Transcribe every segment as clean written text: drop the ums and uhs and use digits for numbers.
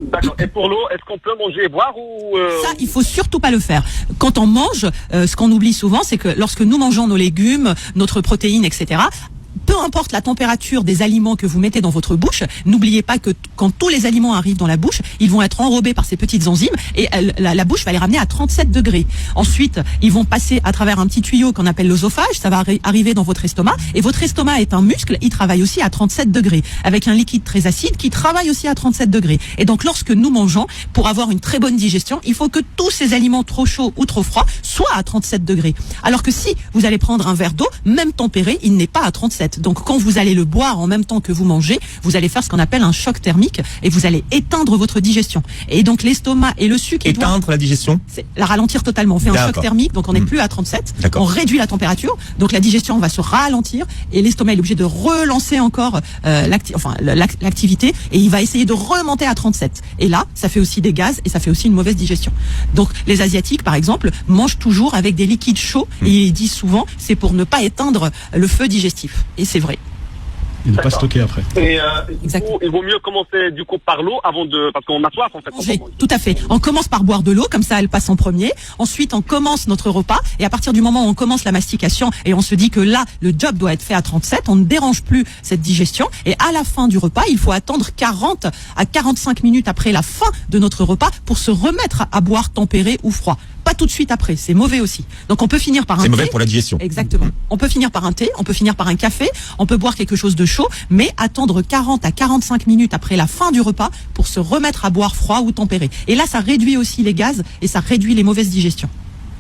D'accord. Et pour l'eau, est-ce qu'on peut manger et boire ou Ça, il faut surtout pas le faire. Quand on mange, ce qu'on oublie souvent, c'est que lorsque nous mangeons nos légumes, notre protéine, etc., peu importe la température des aliments que vous mettez dans votre bouche, n'oubliez pas que quand tous les aliments arrivent dans la bouche, ils vont être enrobés par ces petites enzymes et la bouche va les ramener à 37 degrés. Ensuite, ils vont passer à travers un petit tuyau qu'on appelle l'œsophage, ça va arriver dans votre estomac et votre estomac est un muscle, il travaille aussi à 37 degrés avec un liquide très acide qui travaille aussi à 37 degrés. Et donc lorsque nous mangeons, pour avoir une très bonne digestion, il faut que tous ces aliments trop chauds ou trop froids soient à 37 degrés. Alors que si vous allez prendre un verre d'eau, même tempéré, il n'est pas à 37. Donc quand vous allez le boire en même temps que vous mangez, vous allez faire ce qu'on appelle un choc thermique et vous allez éteindre votre digestion. Et donc l'estomac et le sucre... Éteindre la digestion? C'est la ralentir totalement. On fait un choc thermique, donc on n'est plus à 37. On réduit la température, donc la digestion va se ralentir et l'estomac est obligé de relancer encore l'activité et il va essayer de remonter à 37. Et là, ça fait aussi des gaz et ça fait aussi une mauvaise digestion. Donc les Asiatiques, par exemple, mangent toujours avec des liquides chauds et ils disent souvent c'est pour ne pas éteindre le feu digestif. Et c'est vrai. Et ne pas stocker après. Et du coup, il vaut mieux commencer du coup par l'eau avant de, parce qu'on a soif en fait. Manger, tout à fait. On commence par boire de l'eau, comme ça elle passe en premier. Ensuite, on commence notre repas et à partir du moment où on commence la mastication et on se dit que là, le job doit être fait à 37, on ne dérange plus cette digestion. Et à la fin du repas, il faut attendre 40 à 45 minutes après la fin de notre repas pour se remettre à boire tempéré ou froid. Pas tout de suite après, c'est mauvais aussi. Donc on peut finir par un thé. C'est mauvais pour la digestion. Exactement. On peut finir par un thé, on peut finir par un café, on peut boire quelque chose de chaud, mais attendre 40 à 45 minutes après la fin du repas pour se remettre à boire froid ou tempéré. Et là, ça réduit aussi les gaz et ça réduit les mauvaises digestions.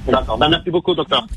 D'accord. Ben, merci beaucoup, docteur.